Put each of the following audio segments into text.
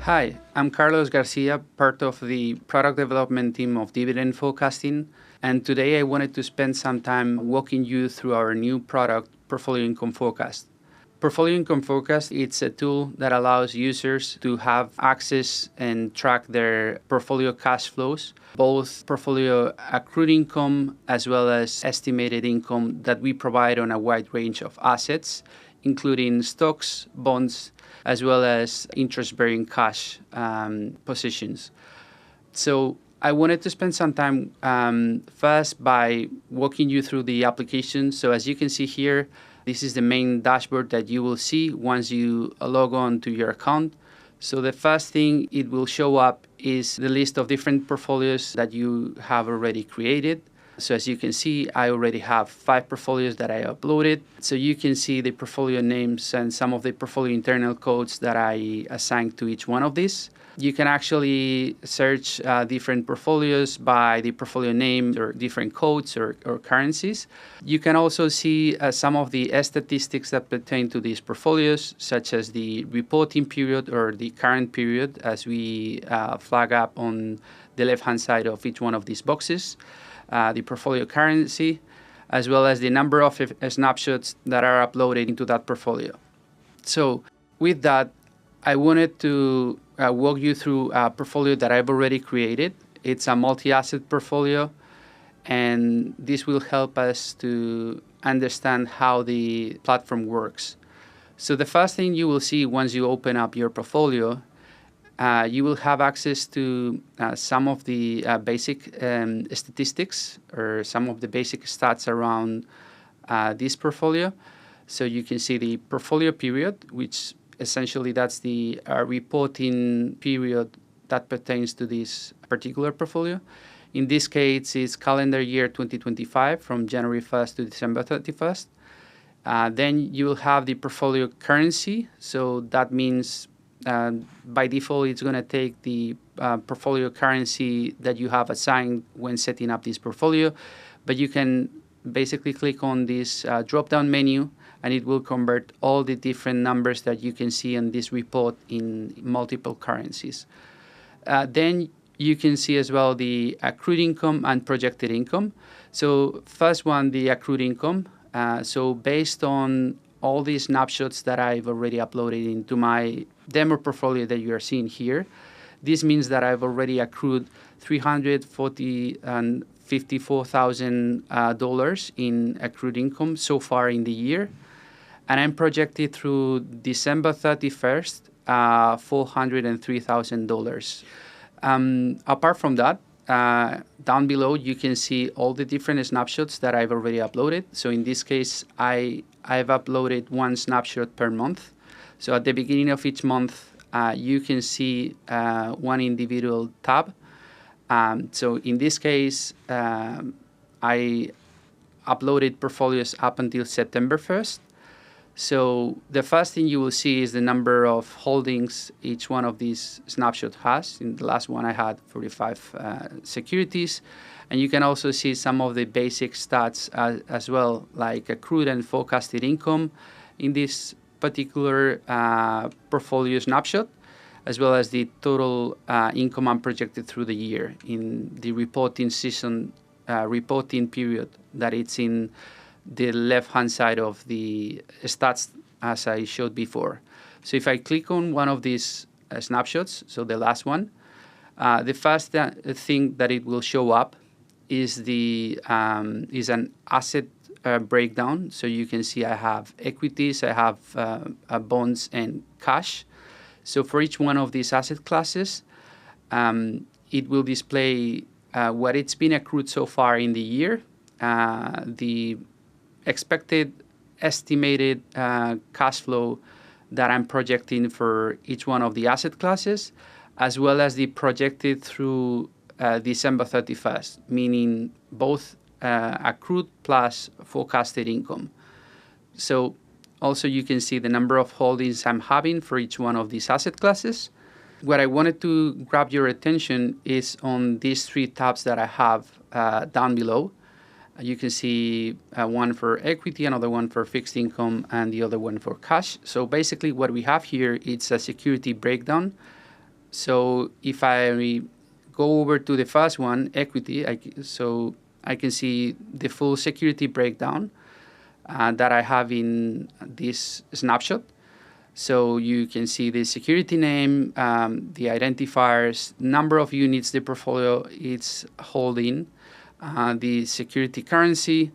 Hi, I'm Carlos Garcia, part of the product development team of Dividend Forecasting, and today I wanted to spend some time walking you through our new product, Portfolio Income Forecast. Portfolio Income Forecast, it's a tool that allows users to have access and track their portfolio cash flows, both portfolio accrued income as well as estimated income that we provide on a wide range of assets, including stocks, bonds, as well as interest-bearing cash positions. So I wanted to spend some time first by walking you through the application. So as you can see here, this is the main dashboard that you will see once you log on to your account. So the first thing it will show up is the list of different portfolios that you have already created. So as you can see, I already have 5 portfolios that I uploaded. So you can see the portfolio names and some of the portfolio internal codes that I assigned to each one of these. You can actually search different portfolios by the portfolio name or different codes or currencies. You can also see some of the statistics that pertain to these portfolios, such as the reporting period or the current period, as we flag up on the left-hand side of each one of these boxes. The portfolio currency, as well as the number of snapshots that are uploaded into that portfolio. So with that, I wanted to walk you through a portfolio that I've already created. It's a multi-asset portfolio, and this will help us to understand how the platform works. So the first thing you will see once you open up your portfolio, you will have access to some of the basic statistics or some of the basic stats around this portfolio. So you can see the portfolio period, which essentially that's the reporting period that pertains to this particular portfolio. In this case, it's calendar year 2025 from January 1st to December 31st. Then you will have the portfolio currency. So that means by default, it's going to take the portfolio currency that you have assigned when setting up this portfolio. But you can basically click on this drop-down menu, and it will convert all the different numbers that you can see in this report in multiple currencies. Then you can see as well the accrued income and projected income. So first one, the accrued income. So based on all these snapshots that I've already uploaded into my demo portfolio that you are seeing here, this means that I've already accrued $354,000 in accrued income so far in the year. And I'm projected through December 31st, $403,000. Apart from that, down below, you can see all the different snapshots that I've already uploaded. So in this case, I've uploaded one snapshot per month. So at the beginning of each month, you can see one individual tab. So in this case, I uploaded portfolios up until September 1st. So the first thing you will see is the number of holdings each one of these snapshots has. In the last one, I had 45 securities. And you can also see some of the basic stats as well, like accrued and forecasted income in this particular portfolio snapshot, as well as the total income I'm projected through the year in the reporting season, reporting period that it's in the left-hand side of the stats as I showed before. So if I click on one of these snapshots, so the last one, the first thing that it will show up is an asset breakdown. So you can see I have equities, I have bonds and cash. So for each one of these asset classes, it will display what it's been accrued so far in the year, the expected estimated cash flow that I'm projecting for each one of the asset classes, as well as the projected through December 31st, meaning both accrued plus forecasted income. So also you can see the number of holdings I'm having for each one of these asset classes. What I wanted to grab your attention is on these 3 tabs that I have down below. You can see one for equity, another one for fixed income, and the other one for cash. So basically what we have here is a security breakdown So if I go over to the first one, equity, so I can see the full security breakdown that I have in this snapshot. So you can see the security name, the identifiers, number of units the portfolio is holding, the security currency.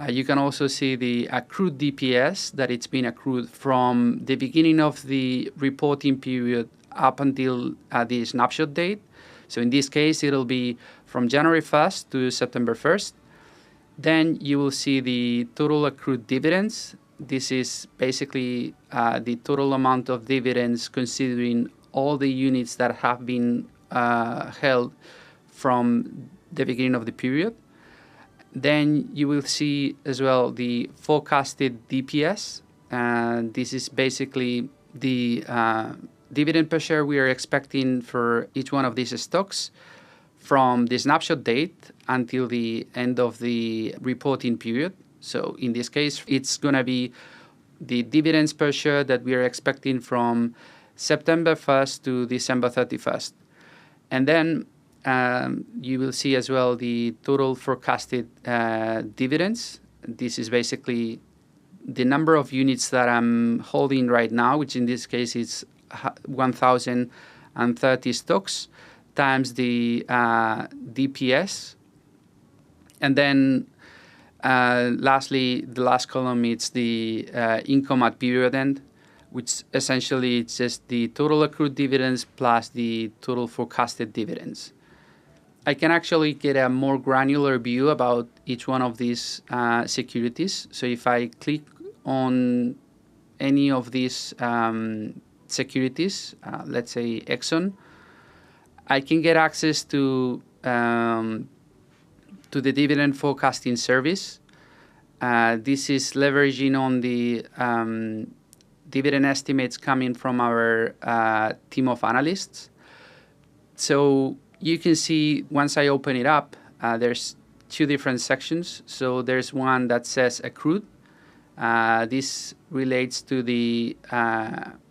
You can also see the accrued DPS that it's been accrued from the beginning of the reporting period up until the snapshot date. So in this case, it'll be from January 1st to September 1st. Then you will see the total accrued dividends. This is basically the total amount of dividends considering all the units that have been held from the beginning of the period. Then you will see as well the forecasted DPS. This is basically the dividend per share we are expecting for each one of these stocks from the snapshot date until the end of the reporting period. So in this case, it's going to be the dividends per share that we are expecting from September 1st to December 31st. And then you will see as well the total forecasted dividends. This is basically the number of units that I'm holding right now, which in this case is 1,030 stocks times the DPS. And then lastly, the last column, it's the income at period end, which essentially it's just the total accrued dividends plus the total forecasted dividends. I can actually get a more granular view about each one of these securities. So if I click on any of these securities, let's say Exxon, I can get access to the dividend forecasting service. This is leveraging on the dividend estimates coming from our team of analysts. So you can see once I open it up, there's two different sections. So there's one that says accrued. This relates to the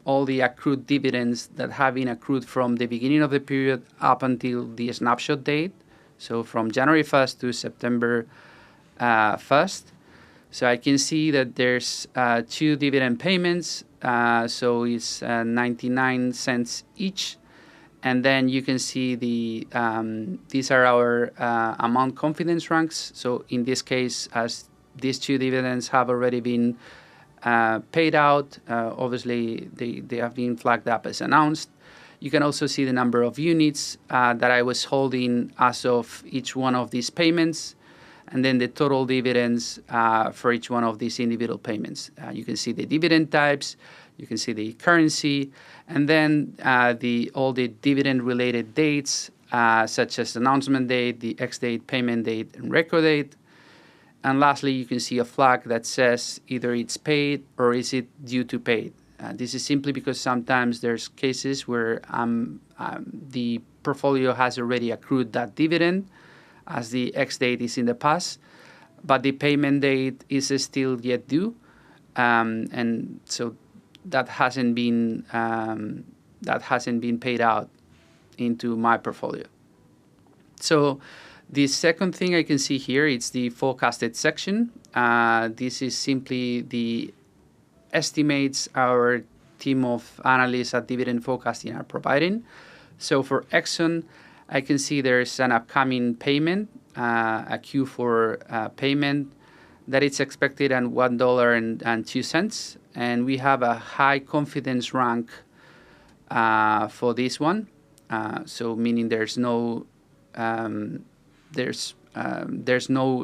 all the accrued dividends that have been accrued from the beginning of the period up until the snapshot date. So from January 1st to September 1st. So I can see that there's two dividend payments. So it's 99 cents each. And then you can see the these are our amount confidence ranks. So in this case, as these two dividends have already been paid out, obviously they have been flagged up as announced. You can also see the number of units that I was holding as of each one of these payments, and then the total dividends for each one of these individual payments. You can see the dividend types, you can see the currency, and then all the dividend-related dates, such as announcement date, the ex-date, payment date, and record date. And lastly, you can see a flag that says either it's paid or is it due to pay. This is simply because sometimes there's cases where the portfolio has already accrued that dividend as the ex-date is in the past, but the payment date is still yet due. And so that hasn't been paid out into my portfolio. So the second thing I can see here is the forecasted section. This is simply the estimates our team of analysts at Dividend Forecasting are providing. So for Exxon, I can see there's an upcoming payment, a Q4 payment that it's expected at $1.02. And we have a high confidence rank for this one. So meaning there's no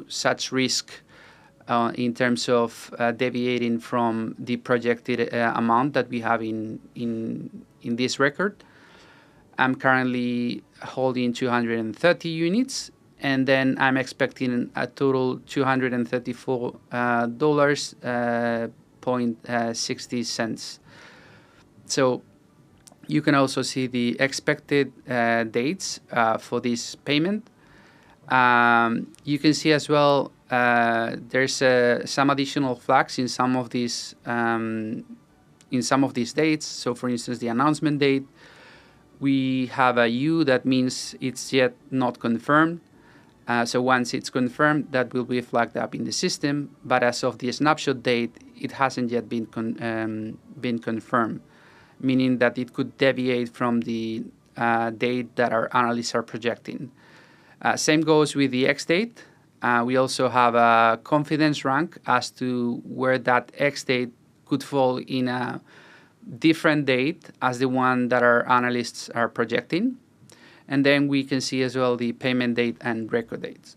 such risk in terms of deviating from the projected amount that we have in this record. I'm currently holding 230 units, and then I'm expecting a total $234.60. So you can also see the expected dates for this payment. You can see as well there's some additional flags in some of these dates. So, for instance, the announcement date We have a U that means it's yet not confirmed. So once it's confirmed, that will be flagged up in the system. But as of the snapshot date, it hasn't yet been confirmed, meaning that it could deviate from the date that our analysts are projecting. Same goes with the X date. We also have a confidence rank as to where that X date could fall in a different date as the one that our analysts are projecting. And then we can see as well the payment date and record dates.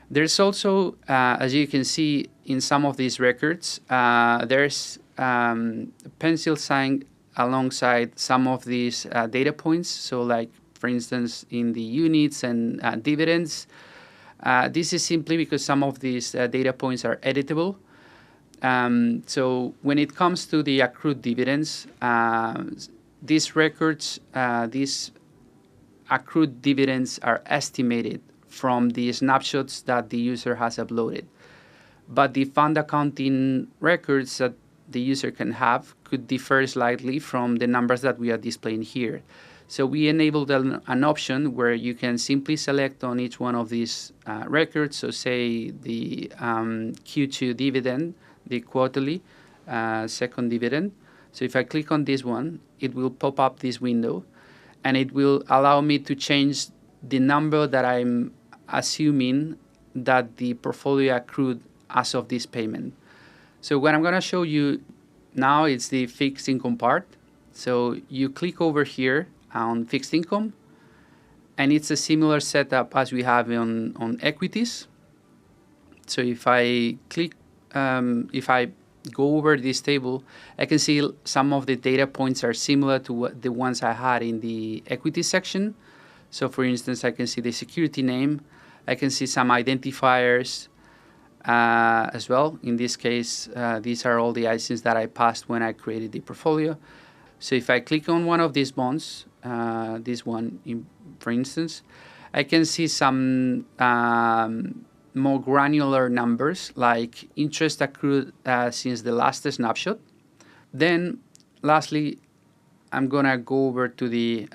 There's also, as you can see in some of these records, there's pencil sign alongside some of these data points. So like, for instance, in the units and dividends, this is simply because some of these data points are editable. So when it comes to the accrued dividends, these records, these accrued dividends are estimated from the snapshots that the user has uploaded. But the fund accounting records that the user can have could differ slightly from the numbers that we are displaying here. So we enabled an option where you can simply select on each one of these records. So say the Q2 dividend, the quarterly second dividend. So if I click on this one, it will pop up this window, and it will allow me to change the number that I'm assuming that the portfolio accrued as of this payment. So what I'm going to show you now is the fixed income part. So you click over here on fixed income, and it's a similar setup as we have on equities. So if I click, if I go over this table, I can see some of the data points are similar to the ones I had in the equity section. So for instance, I can see the security name. I can see some identifiers as well. In this case, these are all the items that I passed when I created the portfolio. So if I click on one of these bonds, this one, for instance, I can see some more granular numbers like interest accrued since the last snapshot. Then lastly, I'm going to go over to the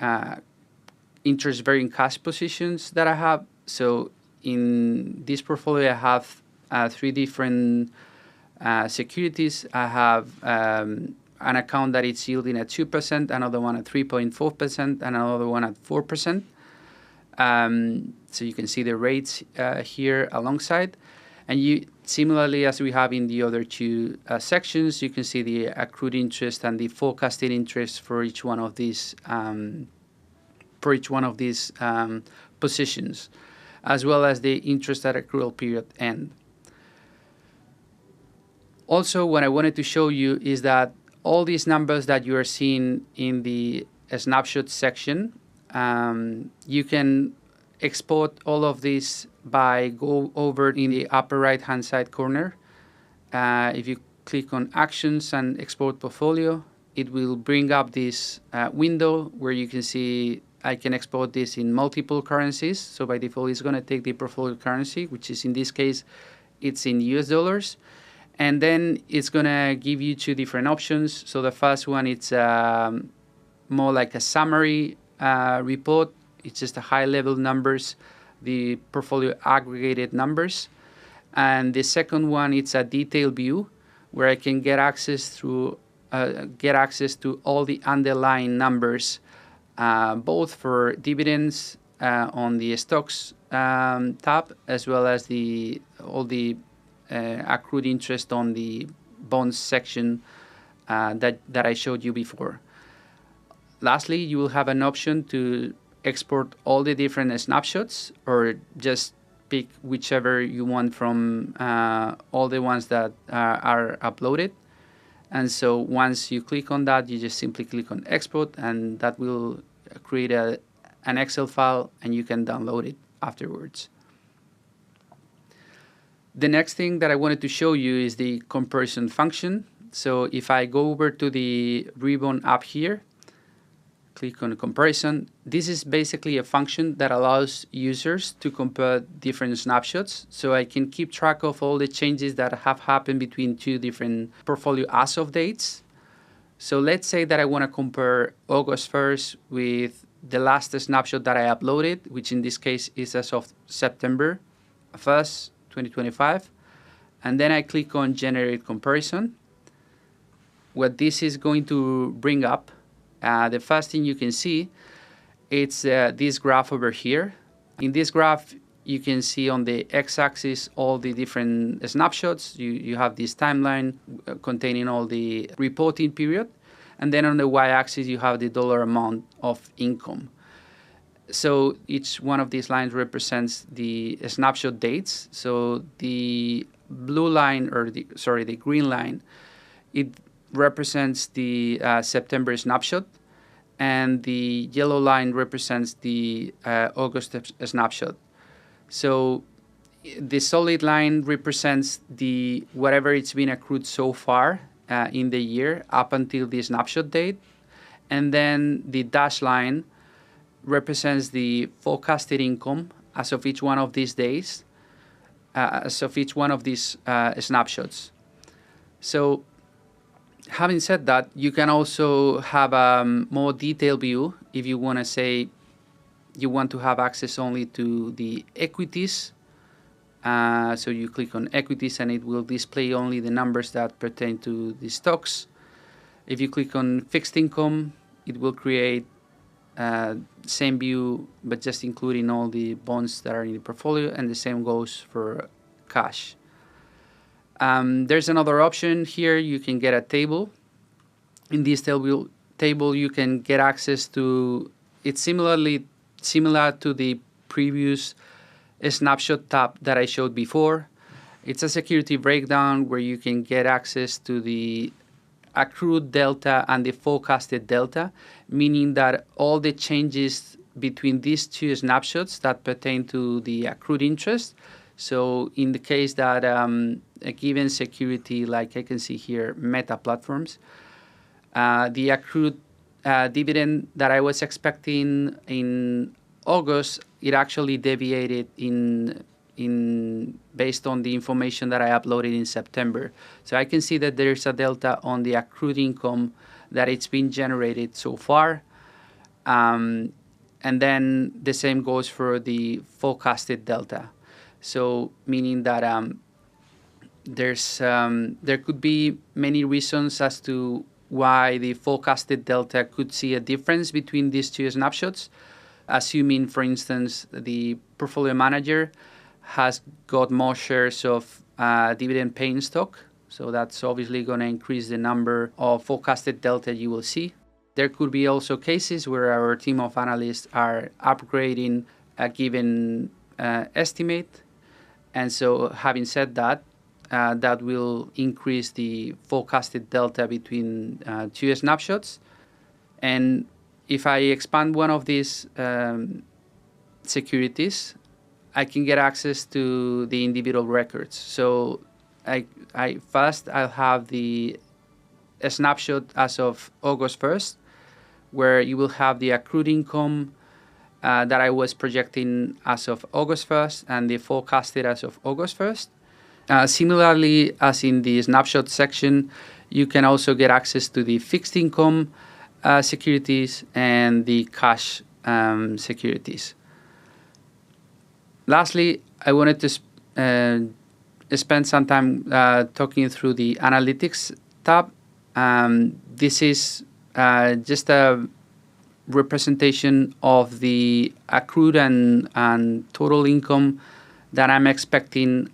interest-bearing cash positions that I have. So in this portfolio, I have 3 different securities. I have an account that is yielding at 2%, another one at 3.4%, and another one at 4%. So you can see the rates here alongside. And you, similarly as we have in the other 2 sections, you can see the accrued interest and the forecasted interest for each one of these positions, as well as the interest at accrual period end. Also, what I wanted to show you is that all these numbers that you are seeing in the snapshot section, you can export all of this by go over in the upper right hand side corner. If you click on actions and export portfolio, it will bring up this window where you can see I can export this in multiple currencies. So by default, it's going to take the portfolio currency, which is in this case, it's in US dollars. And then it's going to give you 2 different options. So the first one, it's more like a summary report. It's just a high-level numbers, the portfolio aggregated numbers. And the second one, it's a detailed view where I can get access to all the underlying numbers, both for dividends on the stocks tab, as well as all the accrued interest on the bonds section that I showed you before. Lastly, you will have an option to export all the different snapshots, or just pick whichever you want from all the ones that are uploaded. And so once you click on that, you just simply click on export, and that will create an Excel file, and you can download it afterwards. The next thing that I wanted to show you is the comparison function. So if I go over to the Ribbon app here, click on comparison, this is basically a function that allows users to compare different snapshots. So I can keep track of all the changes that have happened between 2 different portfolio as of dates. So let's say that I want to compare August 1st with the last snapshot that I uploaded, which in this case is as of September 1st, 2025. And then I click on Generate Comparison. What this is going to bring up, the first thing you can see, it's this graph over here. In this graph, you can see on the x-axis all the different snapshots. You have this timeline containing all the reporting period. And then on the y-axis, you have the dollar amount of income. So each one of these lines represents the snapshot dates. So the blue line, or the green line, it represents the September snapshot. And the yellow line represents the August snapshot. So the solid line represents the whatever it's been accrued so far in the year up until the snapshot date. And then the dashed line represents the forecasted income as of each one of these days, as of each one of these snapshots. So having said that, you can also have a more detailed view if you want to say you want to have access only to the equities. So you click on equities and it will display only the numbers that pertain to the stocks. If you click on fixed income, it will create same view, but just including all the bonds that are in the portfolio, and the same goes for cash. There's another option here. You can get a table. In this table, you can get access to, it's similar to the previous snapshot tab that I showed before. It's a security breakdown where you can get access to the accrued delta and the forecasted delta, meaning that all the changes between these two snapshots that pertain to the accrued interest. So in the case that a given security, like I can see here, Meta Platforms, the accrued dividend that I was expecting in August, it actually deviated based on the information that I uploaded in September. So I can see that there's a delta on the accrued income that it's been generated so far. And then the same goes for the forecasted delta. So meaning that there could be many reasons as to why the forecasted delta could see a difference between these two snapshots. Assuming, for instance, the portfolio manager has got more shares of dividend paying stock. So that's obviously going to increase the number of forecasted delta you will see. There could be also cases where our team of analysts are upgrading a given estimate. And so having said that, that will increase the forecasted delta between two snapshots. And if I expand one of these securities, I can get access to the individual records. So I'll have the snapshot as of August 1st, where you will have the accrued income that I was projecting as of August 1st and the forecasted as of August 1st. Similarly, as in the snapshot section, you can also get access to the fixed income securities and the cash securities. Lastly, I wanted to spend some time talking through the analytics tab. This is just a representation of the accrued and total income that I'm expecting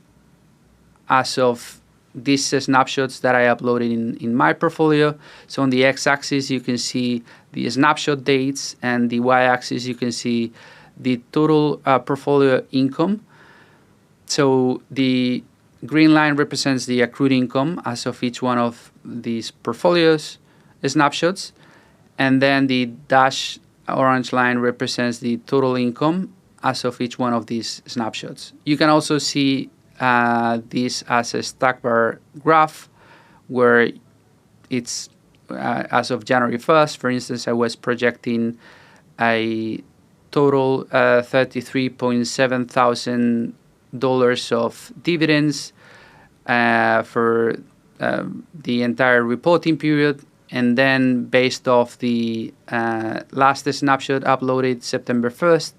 as of these snapshots that I uploaded in my portfolio. So on the x-axis, you can see the snapshot dates, and the y-axis, you can see the total portfolio income. So the green line represents the accrued income as of each one of these portfolios snapshots. And then the dashed orange line represents the total income as of each one of these snapshots. You can also see this as a stack bar graph, where it's as of January 1st, for instance, I was projecting a total $33.7 thousand of dividends for the entire reporting period. And then based off the last snapshot uploaded September 1st,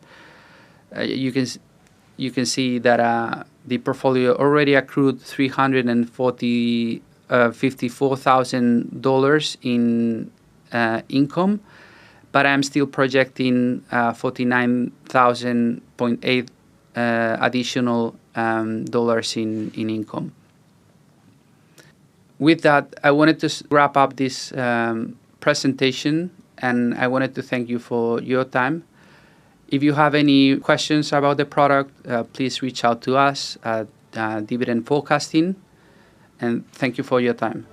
you can see that the portfolio already accrued $354,000 in income, but I'm still projecting 49,000.8 additional dollars in income. With that, I wanted to wrap up this presentation, and I wanted to thank you for your time. If you have any questions about the product, please reach out to us at Dividend Forecasting, and thank you for your time.